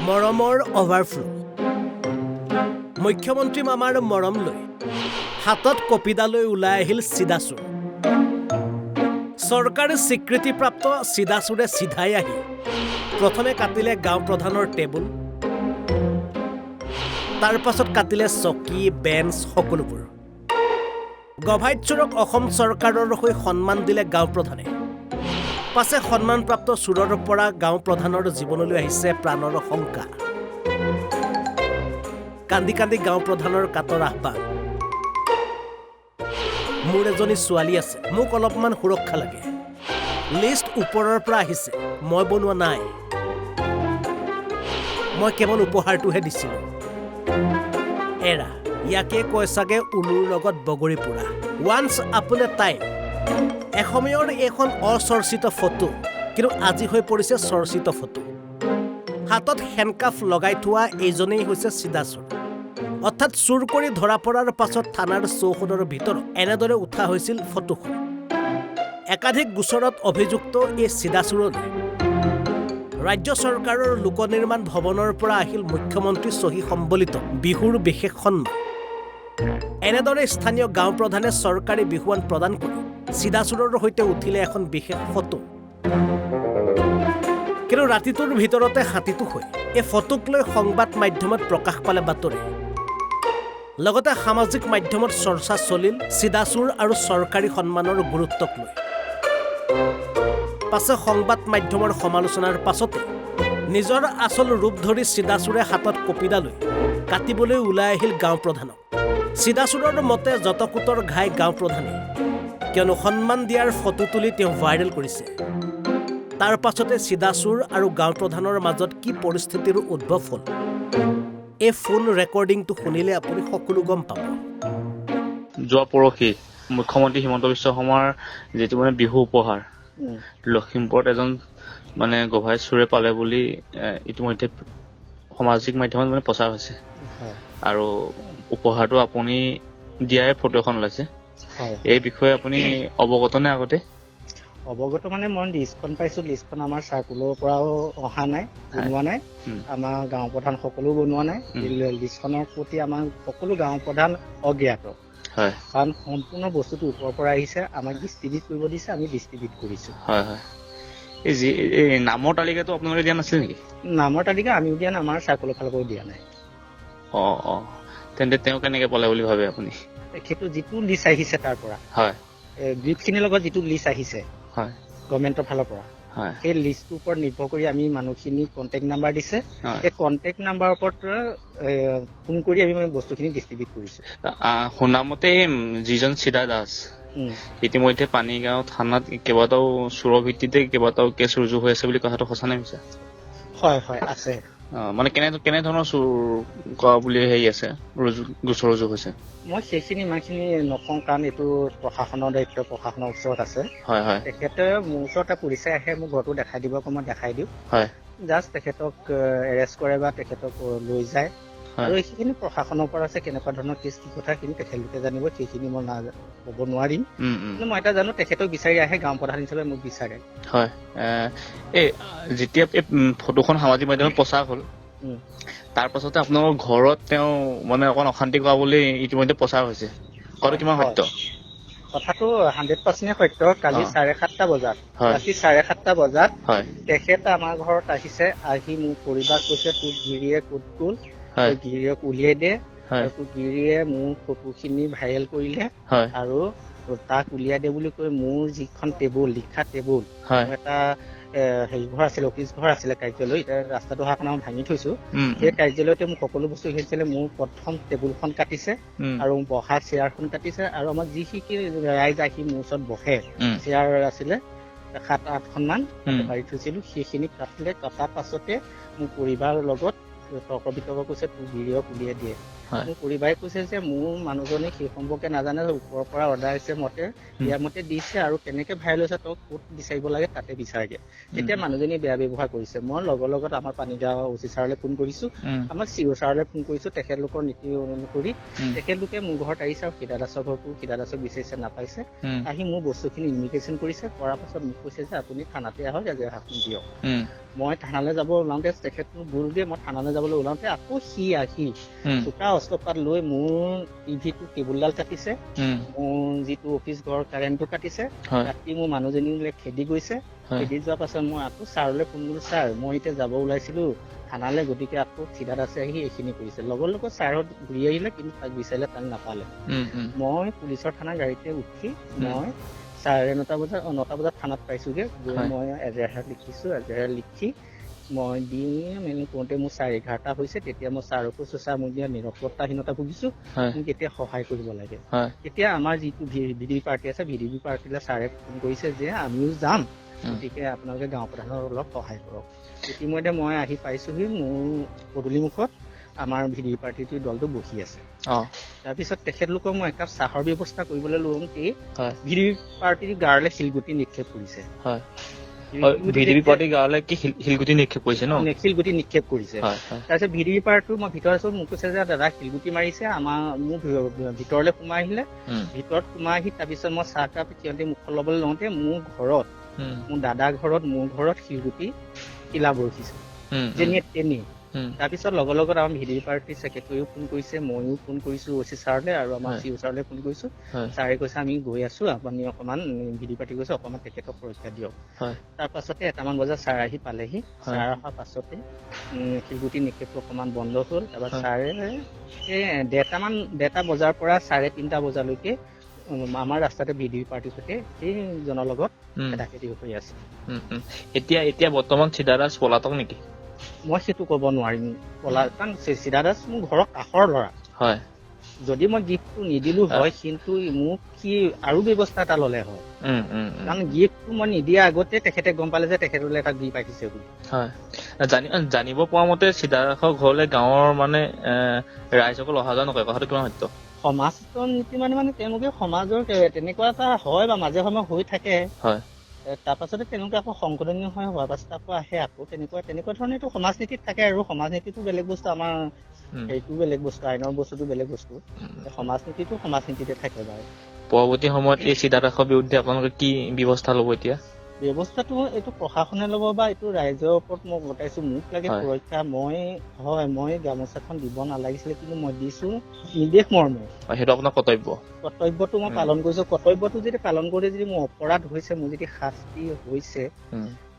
মৰমৰ অভাৰফ্লো মুখ্যমন্ত্ৰী মামাৰ মৰম লৈ হাতত কপিডালৈ ওলাই আহিল চিদাচুৰ চৰকাৰী স্বীকৃতিপ্ৰাপ্ত চিদাচুৰে চিধাই আহি প্ৰথমে কাটিলে গাঁও প্ৰধানৰ টেবুল তাৰ পাছত কাটিলে চকী বেঞ্চ সকলোবোৰ গভাইত চোৰক অসম চৰকাৰৰ হৈ সন্মান দিলে গাঁও প্ৰধানে পাছে সন্মানপ্ৰাপ্ত চোৰৰ পৰা গাঁও প্ৰধানৰ জীৱনলৈ আহিছে প্ৰাণৰ শংকা কান্দি কান্দি গাঁও প্ৰধানৰ কাতৰ আহ্বান মোৰ এজনী ছোৱালী আছে মোক অলপমান সুৰক্ষা লাগে লিষ্ট ওপৰৰ পৰা আহিছে মই বনোৱা নাই মই কেৱল উপহাৰটোহে দিছিলোঁ এৰা ইয়াকে কয় চাগে উলুৰ লগত বগৰী পোৰা ওৱান্স আপন এ টাইম এসময়ৰ এখন অচৰ্চিত ফটো কিন্তু আজি হৈ পৰিছে চৰ্চিত ফটো হাতত হেণ্ডকাফ লগাই থোৱা এইজনেই হৈছে চিদাচুৰ অৰ্থাৎ চুৰ কৰি ধৰা পৰাৰ পাছত থানাৰ চৌহদৰ ভিতৰত এনেদৰে উঠা হৈছিল ফটোখন একাধিক গোচৰত অভিযুক্ত এই চিদাচুৰলৈ ৰাজ্য চৰকাৰৰ লোক নিৰ্মাণ ভৱনৰ পৰা আহিল মুখ্যমন্ত্ৰী চহী সম্বলিত বিহুৰ বিশেষ সন্মান এনেদৰে স্থানীয় গাঁও প্ৰধানে চৰকাৰী বিহুৱান প্ৰদান কৰি চিদাচুৰৰ সৈতে উঠিলে এখন বিশেষ ফটো কিন্তু ৰাতিটোৰ ভিতৰতে হাতীটো হৈ এই ফটোক লৈ সংবাদ মাধ্যমত প্ৰকাশ পালে বাতৰি লগতে সামাজিক মাধ্যমত চৰ্চা চলিল চিদাচুৰ আৰু চৰকাৰী সন্মানৰ গুৰুত্বক লৈ পাছে সংবাদ মাধ্যমৰ সমালোচনাৰ পাছতে নিজৰ আচল ৰূপ ধৰি চিদাচুৰে হাতত কপিডালৈ কাটিবলৈ ওলাই আহিল গাঁও প্ৰধানক চিদাচুৰৰ মতে যতকোটৰ ঘাই গাঁও প্ৰধানে কিয়নো সন্মান দিয়াৰ ফটো তুলি তেওঁ ভাইৰেল কৰিছে তাৰ পাছতে চিদাচুৰ আৰু গাঁও প্ৰধানৰ মাজত কি পৰিস্থিতিৰ উদ্ভৱ হ'ল এই ফোন ৰেকৰ্ডিংটো শুনিলে আপুনি সকলো গম পাব যোৱা পৰহি মুখ্যমন্ত্ৰী হিমন্ত বিশ্ব শৰ্মাৰ যেটো মানে বিহু উপহাৰ লখিমপুৰত এজন মানে গভাই চুৰে পালে বুলি ইতিমধ্যে সামাজিক মাধ্যমত মানে প্ৰচাৰ হৈছে আৰু উপহাৰটো আপুনি দিয়াই ফটো এখন ওলাইছে এই বিষয়ে আপুনি অৱগত নে আগতে অৱগত মানে মই লিষ্টখন পাইছো লিষ্টখন আমাৰ চাৰ্কুলৰ পৰাও অহা নাই বনোৱা নাই আমাৰ গাঁও প্ৰধান সকলো বনোৱা নাই লিষ্টখনৰ প্ৰতি আমাৰ সকলো গাঁও প্ৰধান অজ্ঞাত হয় কাৰণ সম্পূৰ্ণ বস্তুটো ওপৰৰ পৰা আহিছে আমাক ডিষ্ট্ৰিবিউট কৰিব দিছে আমি ডিষ্ট্ৰিবিউট কৰিছো হয় হয় এই নামৰ তালিকাটো আপোনালোকে দিয়া নাছিল নেকি নামৰ তালিকা আমিও দিয়া নাই আমাৰ চাৰ্কুলৰ ফালৰ পৰাও দিয়া নাই অ তেন্তে তেওঁ কেনেকে পালে বুলি ভাবে আপুনি সেইটো যিটো লিষ্ট আহিছে তাৰ পৰা হয় গ্ৰুপখিনিৰ লগত যিটো লিষ্ট আহিছে হয় গভৰ্ণমেণ্টৰ ফালৰ পৰা হয় সেই লিষ্টটোৰ ওপৰত নিৰ্ভৰ কৰি আমি মানুহখিনি কণ্টেক্ট নাম্বাৰ দিছে হয়। সেই কণ্টেক্ট নাম্বাৰৰ ওপৰত ফোন কৰি আমি বস্তুখিনি ডিষ্ট্ৰিবিউট কৰিছো শুনামতে যিজন চিদা দাস ইতিমধ্যে পানীগাঁও থানাত কেইবাটাও চোৰৰ ভিত্তিতে কেইবাটাও কেছ ৰুজু হৈ আছে বুলি কথাটো সঁচা নে মিছা হয় হয় আছে মানে কেনে ধৰণৰ চুৰ কৰা বুলি হেৰি আছে গোচৰ ৰুজু হৈছে মই সেইখিনি ইমানখিনি নকওঁ কাৰণ এইটো প্ৰশাসনৰ দায়িত্ব প্ৰশাসনৰ ওচৰত আছে হয় হয় তেখেতে মোৰ ওচৰতে পুলিচে আহে মোক ঘৰটো দেখাই দিব মই দেখাই দিওঁ হয় জাষ্ট তেখেতক এৰেষ্ট কৰে বা তেখেতক লৈ যায় আৰু এইখিনি প্ৰশাসনৰ পৰা আছে কেনেকুৱা ধৰণৰ কেছ কি কথা কিন্তু তেখেতলোকে জানিব সেইখিনি মই ক'ব নোৱাৰিম কিন্তু মই এটা জানো তেখেতক বিচাৰি আহে গাঁও প্ৰধান হিচাপে মোক বিচাৰে হয় এই যেতিয়া এই ফটোখন সামাজিক মাধ্যমত প্ৰচাৰ হ'ল তাৰ পাছতে আপোনালোকৰ ঘৰত তেওঁ মানে অকণ অশান্তি কৰা বুলি ইতিমধ্যে প্ৰচাৰ হৈছে কথাটো কিমান সত্য কথাটো 100% সত্য কালি 7:30 বজাত ৰাতি 7:30 বজাত তেখেত আমাৰ ঘৰত আহিছে আহি মোৰ পৰিবাৰ কৈছে তোৰ গিৰিয়ে ক'ত গ'ল গিৰিয়েক উলিয়াই দে তোৰ গিৰিয়ে মোৰ ফটোখিনি ভাইৰেল কৰিলে আৰু তাক উলিয়াই দে বুলি কৈ মোৰ যিখন টেবুল লিখা টেবুল এটা হেৰি ঘৰ আছিলে অফিচ ঘৰ আছিলে কাৰ্যালয় এতিয়া ৰাস্তাটো অহাৰ কাৰণে ভাঙি থৈছো সেই কাৰ্যালয়তে মোক সকলো বস্তু আহিছিলে মোৰ প্ৰথম টেবুলখন কাটিছে আৰু বহা চেয়াৰখন কাটিছে আৰু আমাৰ যিখিনি ৰাইজ আহি মোৰ ওচৰত বহে চেয়াৰ আছিলে 7-8খন মান পাৰি থৈছিলো সেইখিনি কাটিলে কটাৰ পাছতে মোৰ পৰিবাৰৰ লগত তৰ্ক বিতৰ্ক কৈছে তোৰ গিৰিয়েক উলিয়াই দিয়ে মোৰ পৰিবাৰে কৈছে যে মোৰ মানুহজনে সেই সম্পৰ্কে নাজানে ওপৰৰ পৰা অৰ্ডাৰ হৈছে মতে ইয়াৰ মতে দিছে আৰু কেনেকে ভাইৰেল হৈছে তই ক'ত বিচাৰিব লাগে তাতে বিচাৰগে তেতিয়া মানুহজনী বেয়া ব্যৱহাৰ কৰিছে মই লগত আমাৰ পানীগাঁও অচি ছাৰলৈ ফোন কৰিছো আমাক চিঅ ছাৰলৈ ফোন কৰিছো তেখেতলোকৰ নীতি অনুসৰি তেখেতলোকে মোৰ ঘৰত আহিছে আৰু সিদা দাসৰ ঘৰটো সিদা দাসক বিচাৰিছে নাপাইছে আহি মোৰ বস্তুখিনি ইনভিটেশ্যন কৰিছে কৰাৰ পাছত মোক কৈছে যে আপুনি থানাতে আহক এজাহাৰখন দিয়ক মই থানালৈ যাব ওলাওঁতে তেখেত মোক গ'ল দিয়ে, মই থানালৈ যাবলৈ ওলাওঁতে আকৌ সি আহি চোকা অস্ত্ৰপাত লৈ মোৰ টিভিটো কেবুলডাল কাটিছে, মোৰ যিটো অফিচ ঘৰৰ কাৰেণ্টটো কাটিছে, ৰাতি মোৰ মানুহজনীলৈ খেদি গৈছে। খেদি যোৱাৰ পাছত মই আকৌ ছাৰলৈ ফোন কৰিলোঁ, ছাৰ মই এতিয়া যাব ওলাইছিলোঁ থানালৈ, গতিকে আকৌ চিধাত আছে আহি এইখিনি কৰিছে। লগৰ লগত ছাৰহঁত ঘূৰি আহিলে, কিন্তু তাক বিচাৰিলে তাক নাপালে। মই পুলিচৰ থানা গাড়ীতে উঠি মই 9:30 বজাত থানাত পাইছোঁগৈ। গৈ মই এজাহাৰ লিখিছোঁ, এজাহাৰ লিখি মই দি মেলি কৰোঁতে মোৰ 11:30 হৈছে। তেতিয়া মই ছাৰকো কৈছোঁ, ছাৰ মই এতিয়া নিৰাপত্তাহীনতা ভুগিছোঁ, মোক এতিয়া সহায় কৰিব লাগে। তেতিয়া আমাৰ যিটো VDP পাৰ্টি আছে, VDP পাৰ্টিলৈ ছাৰে ফোন কৰিছে যে আমিও যাম, গতিকে আপোনালোকে গাঁও প্ৰধানৰ অলপ সহায় কৰক। ইতিমধ্যে মই আহি পাইছোঁহি, মোৰ পদূলিমুখত আমাৰ VDP পাৰ্টিটোৰ দলটো বহি আছে। তাৰপিছত তেখেতলোকক মই একাপ চাহৰ ব্যৱস্থা কৰিবলৈ লওঁতেই VDP পাৰ্টিৰ গাঁৱলৈ শিলগুটি নিক্ষেপ কৰিছে। VDP পাৰ্টিৰ গাঁৱলৈ কি শিলগুটি নিক্ষেপ কৰিছে ন? শিলগুটি নিক্ষেপ কৰিছে। তাৰপিছত VDP পাৰ্টিটো মই ভিতৰত আছো, মোক কৈছে যে দাদা শিলগুটি মাৰিছে, মোৰ ভিতৰলৈ সোমাই আহিলে। ভিতৰত সোমাই আহি তাৰপিছত মই চাহকাপ সিহঁতে মুখত ল'বলৈ লওঁতে মোৰ ঘৰত, মোৰ দাদা ঘৰত, মোৰ ঘৰত শিলগুটি কিলা বৰশিছে যেনিয়ে তেনি। তাৰপিছত লগত আমাৰ VDP পাৰ্টিৰ ছেক্ৰেটাৰীও ফোন কৰিছে, ময়ো ফোন কৰিছোঁ OC ছাৰলৈ আৰু আমাৰ CO ছাৰলৈ ফোন কৰিছোঁ। ছাৰে কৈছে আমি গৈ আছোঁ, আপুনি অকণমান VDP পাৰ্টি কৈছে অকণমান তেখেতক সুৰক্ষা দিয়ক। তাৰ পাছতে 1টামান বজাত ছাৰ আহি পালেহি। ছাৰ অহাৰ পাছতে শিলগুটি নিক্ষেপটো অকণমান বন্ধ হ'ল। তাৰপৰা ছাৰে এই 1:30 বজাৰ পৰা 3:30 বজালৈকে আমাৰ ৰাস্তাতে VDP পাৰ্টিৰ সৈতে সেইজনৰ লগত খেদাখেদি হৈ আছে। এতিয়া বৰ্তমান চিদাদাস পলাতক নেকি? মই সেইটো ক'ব নোৱাৰিম, কাৰণ চিদাদাস মোৰ ঘৰৰ কাষৰ ল'ৰা। যদি মই গিফ্টটো নিদিলো হয়, কিন্তু মোক সি আৰু ব্যৱস্থা এটা ল'লে হয়, কাৰণ গিফ্টটো মই নিদিয়া আগতে তেখেতে গম পালে যে তেখেতলৈ এটা গিফ্ট আহিছে বুলি। জানিব পৰা মতে চিদাদাসৰ ঘৰলৈ গাঁৱৰ মানে ৰাইজসকল অহা যোৱা নকৰে, কথাটো কিমান সত্য? সমাজৰ নীতি মানে তেওঁলোকে সমাজৰ তেনেকুৱা এটা হয় বা মাজে সময়ে হৈ থাকে। তাৰ পাছতে তেওঁলোকে আকৌ সংশোধনীয় হোৱাৰ পাছত আকৌ আহে, আকৌ তেনেকুৱা ধৰণে এইটো সমাজ নীতিত থাকে। আৰু সমাজ নীতিটো বেলেগ বস্তু, আমাৰ সেইটো বেলেগ বস্তু, আইনৰ বস্তুটো বেলেগ বস্তু। সমাজ নীতিটো সমাজ নীতিতে থাকে বাৰু। পৰৱৰ্তী সময়ত এই চিদাদাসৰ বিৰুদ্ধে আপোনালোকে কি ব্যৱস্থা ল'ব এতিয়া? ব্যৱস্থাটো এইটো প্ৰশাসনে ল'ব বা এইটো ৰাইজৰ ওপৰত মই গতাইছো। মোক লাগে সুৰক্ষা। মই গামোচাখন দিব নালাগিছিলে, কিন্তু মই দিছো নিৰ্দেশ মৰ্মে। সেইটো আপোনাৰ কৰ্তব্যটো মই পালন কৰিছো। কৰ্তব্যটো যদি পালন কৰি যদি মোৰ অপৰাধ হৈছে, মোৰ যদি শাস্তি হৈছে,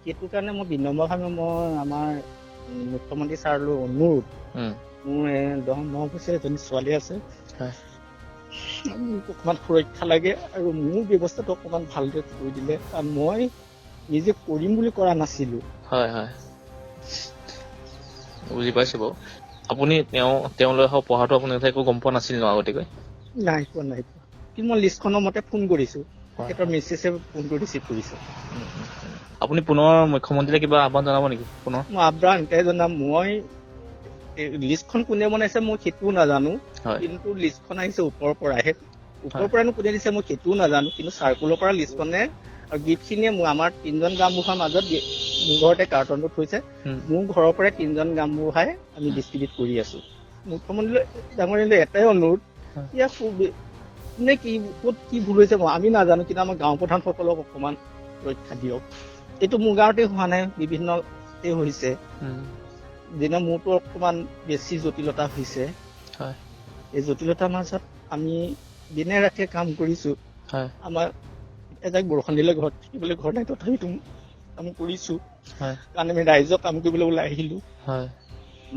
সেইটো কাৰণে মই বিনম্ৰভাৱে মই আমাৰ মুখ্যমন্ত্ৰী ছাৰলৈ অনুৰোধ, মোৰ 10 বছৰীয়া এজনী ছোৱালী আছে, মোক অকণমান সুৰক্ষা লাগে আৰু মোৰ ব্যৱস্থাটো অকণমান ভালদৰে কৰি দিলে। কাৰণ মই নিজে কৰিম বুলি কৰা নাছিলো। বুজি পাইছো বাৰু। আপুনি তেওঁলৈ অহা উপহাৰটো আপুনি একো গম পোৱা নাছিল ন আগতীয়াকৈ? নাই পোৱা। কিন্তু মই লিষ্টখনৰ মতে ফোন কৰিছো, তেখেতৰ মেছেজে ফোনটো ৰিচিভ কৰিছে। আপুনি পুনৰ মুখ্যমন্ত্ৰীলৈ কিবা আহ্বান জনাব নেকি? পুনৰ মই আহ্বান এটাই জনাম, মই লিষ্টখন কোনে বনাইছে মই সেইটোও নাজানো, কিন্তু লিষ্টখন আহিছে ওপৰৰ পৰাহে। ওপৰৰ পৰানো কোনে দিছে মই সেইটোও নাজানো, কিন্তু চাৰ্কুলৰ পৰা লিষ্টখনে আৰু গিফ্টখিনিয়ে আমাৰ 3জন গাঁওবুঢ়াৰ মাজত মোৰ ঘৰতে কাৰ্টনটো থৈছে। মোৰ ঘৰৰ পৰাই 3জন গাঁওবুঢ়াই আমি ডিষ্ট্ৰিবিউট কৰি আছো। মুখ্যমন্ত্ৰী ডাঙৰীয়ালৈ এটাই অনুৰোধ, ইয়াক কোনে ক'ত কি ভুল হৈছে আমি নাজানো, কিন্তু আমাৰ গাঁও প্ৰধানসকলক অকণমান ৰক্ষা দিয়ক। এইটো মোৰ গাঁৱতে হোৱা নাই, বিভিন্নতে হৈছে। যেনে মোৰতো অকণমান বেছি জটিলতা হৈছে। এই জটিলতাৰ মাজত আমি দিনে ৰাতিয়ে কাম কৰিছো। আমাৰ এজাক বৰষুণ দিলে ঘৰত থাকিবলৈ ঘৰ নাই, তথাপিতো কাম কৰিছো, কাৰণ আমি ৰাইজক কাম কৰিবলৈ ওলাই আহিলো।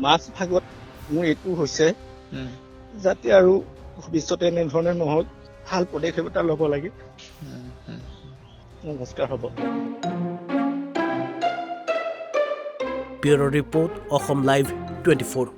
মাজ ভাগত মোৰ এইটো হৈছে, যাতে আৰু ভৱিষ্যতে এনেধৰণে নহওক, ভাল পদক্ষেপ এটা ল'ব লাগে। নমস্কাৰ হ'ব। Bureau' report, Assam live 24।